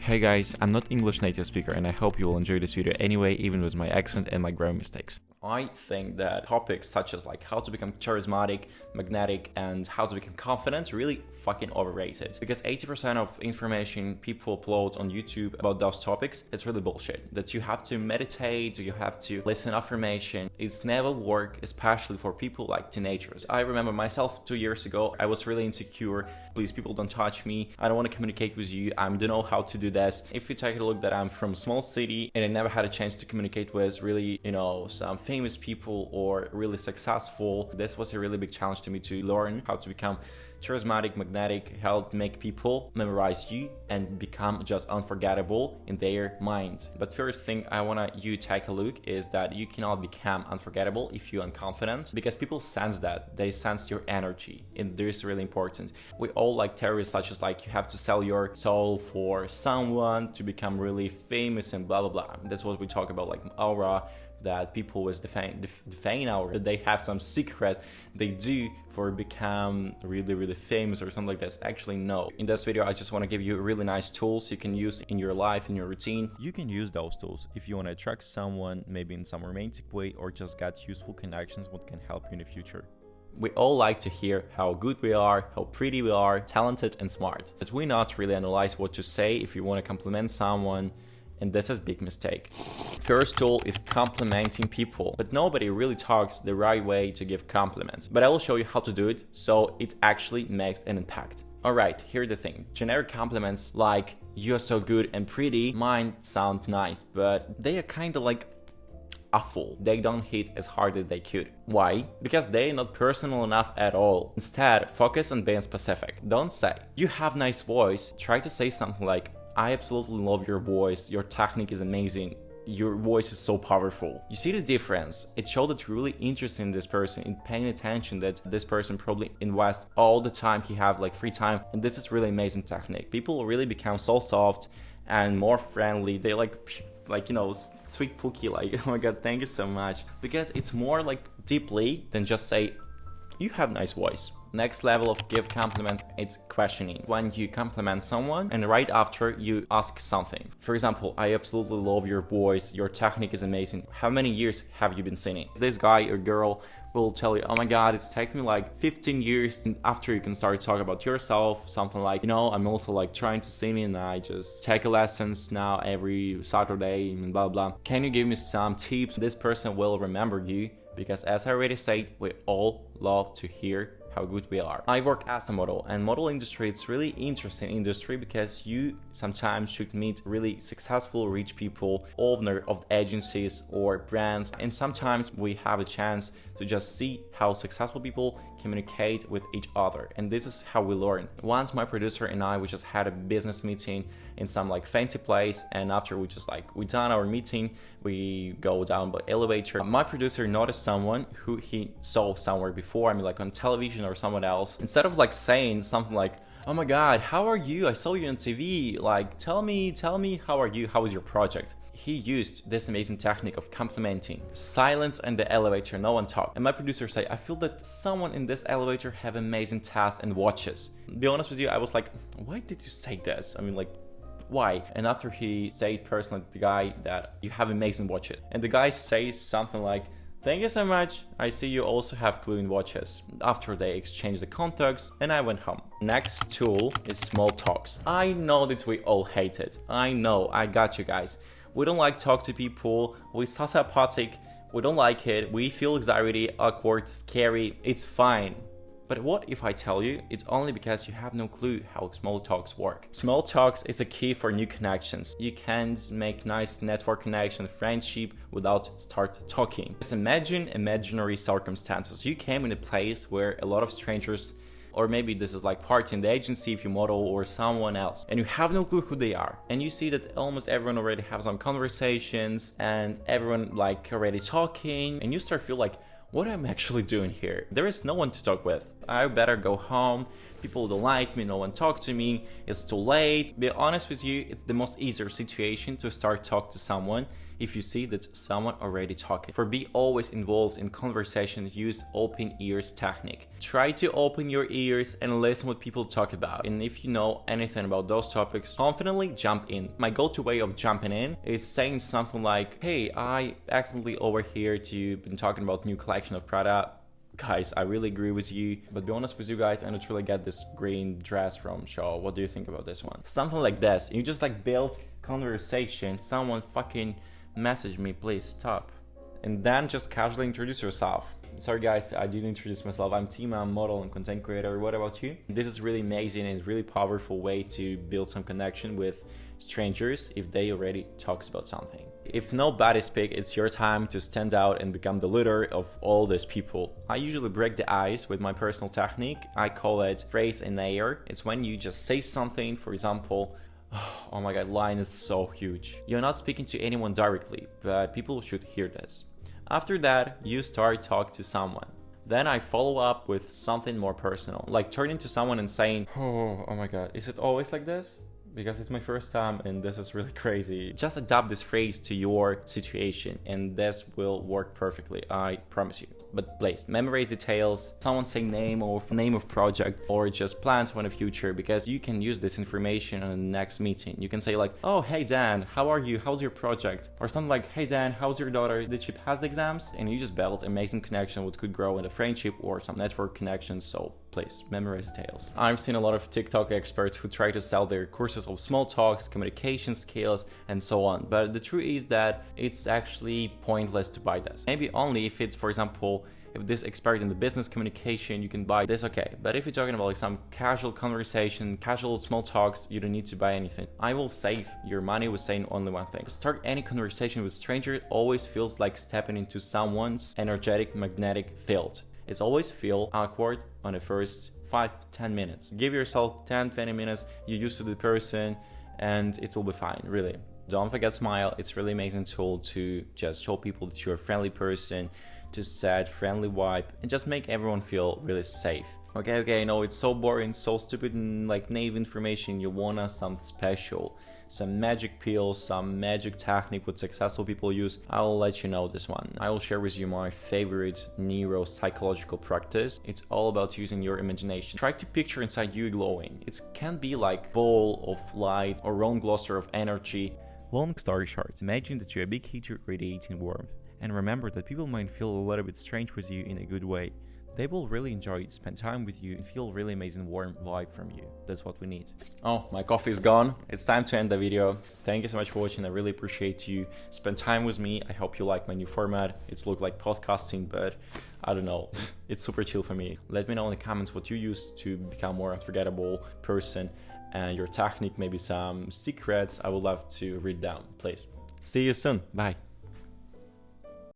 Hey guys, I'm not English native speaker and I hope you will enjoy this video anyway, even with my accent and my grammar mistakes. I think that topics such as like how to become charismatic, magnetic, and how to become confident really fucking overrated. Because 80% of information people upload on YouTube about those topics, it's really bullshit. That you have to meditate, you have to listen affirmation. It's never work, especially for people like teenagers. I remember myself 2 years ago, I was really insecure. Please, people don't touch me. I don't want to communicate with you. I don't know how to do this. If you take a look that I'm from a small city and I never had a chance to communicate with really, some famous people or really successful, this was a really big challenge to me to learn how to become charismatic, magnetic, help make people memorize you and become just unforgettable in their mind. But first thing I want you to take a look is that you cannot become unforgettable if you're unconfident, because people sense that. They sense your energy, and this is really important. We all like theories such as like you have to sell your soul for someone to become really famous and blah blah blah. That's what we talk about, like aura, that people with define aura, that they have some secret they do for become really famous or something like this. Actually, no. In this video, I just want to give you really nice tools you can use in your life, in your routine. You can use those tools if you want to attract someone, maybe in some romantic way, or just get useful connections what can help you in the future. We all like to hear how good we are, how pretty we are, talented and smart, but we not really analyze what to say if you want to compliment someone. And this is a big mistake. First tool is complimenting people, but nobody really talks the right way to give compliments. But I will show you how to do it so it actually makes an impact. Alright, here's the thing. Generic compliments like "you're so good and pretty" might sound nice, but they are kind of like awful. They don't hit as hard as they could. Why? Because they're not personal enough at all. Instead, focus on being specific. Don't say, "you have nice voice." Try to say something like, "I absolutely love your voice, your technique is amazing, your voice is so powerful." You see the difference? It showed that you're really interested in this person, in paying attention, that this person probably invests all the time he have like free time, and this is really amazing technique. People really become so soft and more friendly. They sweet pookie, like, "oh my god, thank you so much," because it's more like deeply than just say, "you have nice voice." Next level of give compliments, it's questioning. When you compliment someone and right after you ask something. For example, "I absolutely love your voice, your technique is amazing. How many years have you been singing?" This guy or girl will tell you, "oh my god, it's taken me like 15 years. And after you can start talking about yourself, something like, "I'm also like trying to sing and I just take lessons now every Saturday and blah blah. Can you give me some tips?" This person will remember you, because as I already said, we all love to hear how good we are. I work as a model, and model industry, it's really interesting industry because you sometimes should meet really successful rich people, owner of agencies or brands, and sometimes we have a chance to just see how successful people communicate with each other, and this is how we learn. Once my producer and I, we just had a business meeting in some like fancy place, and after we done our meeting, we go down by elevator. My producer noticed someone who he saw somewhere before, like on television or someone else. Instead of like saying something like, "oh my god, how are you? I saw you on TV, like tell me how are you, how is your project?" He used this amazing technique of complimenting. Silence in the elevator, no one talked. And my producer said, "I feel that someone in this elevator have amazing tasks and watches." To be honest with you, I was like, why did you say this? Why? And after he said personally to the guy that "you have amazing watches," and the guy says something like, "thank you so much, I see you also have clean watches." After they exchanged the contacts, and I went home. Next tool is small talks. I know that we all hate it. I know, I got you guys. We don't like talk to people, we're sociopathic, we don't like it, we feel anxiety, awkward, scary, it's fine. But what if I tell you it's only because you have no clue how small talks work? Small talks is the key for new connections. You can't make nice network connection, friendship without start talking. Just imagine imaginary circumstances. You came in a place where a lot of strangers, or maybe this is like party in the agency if you model or someone else, and you have no clue who they are, and you see that almost everyone already has some conversations and everyone like already talking, and you start feel like, what am I actually doing here? There is no one to talk with. I better go home people don't like me, no one talk to me, it's too late. Be honest with you, it's the most easier situation to start talk to someone if you see that someone already talking. For be always involved in conversations, use open ears technique. Try to open your ears and listen what people talk about. And if you know anything about those topics, confidently jump in. My go-to way of jumping in is saying something like, hey, I accidentally overheard you been talking about new collection of Prada. Guys, I really agree with you, but be honest with you guys, I don't really get this green dress from Shaw. What do you think about this one? Something like this. You just like build conversation. Someone fucking message me, please stop, and then just casually introduce yourself. Sorry guys, I didn't introduce myself. I'm Tima, I'm model and content creator. What about you? This is really amazing and really powerful way to build some connection with strangers if they already talks about something. If nobody speak, it's your time to stand out and become the leader of all these people. I usually break the ice with my personal technique. I call it phrase in air. It's when you just say something, for example, oh my god, line is so huge. You're not speaking to anyone directly, but people should hear this. After that, you start talking to someone. Then I follow up with something more personal, like turning to someone and saying, oh my god, is it always like this? Because it's my first time and this is really crazy. Just adapt this phrase to your situation and this will work perfectly, I promise you. But please, memorize details, someone say name or name of project or just plans for the future, because you can use this information on the next meeting. You can say like, oh, hey Dan, how are you? How's your project? Or something like, hey Dan, how's your daughter? Did she pass the exams? And you just build amazing connection what could grow in a friendship or some network connections. So please, memorize details. I've seen a lot of TikTok experts who try to sell their courses of small talks, communication skills, and so on. But the truth is that it's actually pointless to buy this. Maybe only if it's, for example, if this expert in the business communication, you can buy this, okay. But if you're talking about like some casual conversation, casual small talks, you don't need to buy anything. I will save your money with saying only one thing. Start any conversation with strangers always feels like stepping into someone's energetic magnetic field. It's always feel awkward on the first 5-10 minutes. Give yourself 10-20 minutes, you're used to the person and it will be fine, really. Don't forget smile. It's really amazing tool to just show people that you're a friendly person, to set friendly vibe and just make everyone feel really safe. Okay, I know it's so boring, so stupid and like naive information. You wanna something special, some magic pills, some magic technique what successful people use. I'll let you know this one. I will share with you my favorite neuropsychological practice. It's all about using your imagination. Try to picture inside you glowing. It can be like ball of light or round cluster of energy. Long story short, imagine that you're a big heater radiating warmth. And remember that people might feel a little bit strange with you in a good way. They will really enjoy spend time with you and feel really amazing warm vibe from you. That's what we need. Oh, my coffee is gone. It's time to end the video. Thank you so much for watching. I really appreciate you spend time with me. I hope you like my new format. It's look like podcasting, but I don't know. It's super chill for me. Let me know in the comments what you use to become more unforgettable person and your technique, maybe some secrets. I would love to read down, please. See you soon. Bye.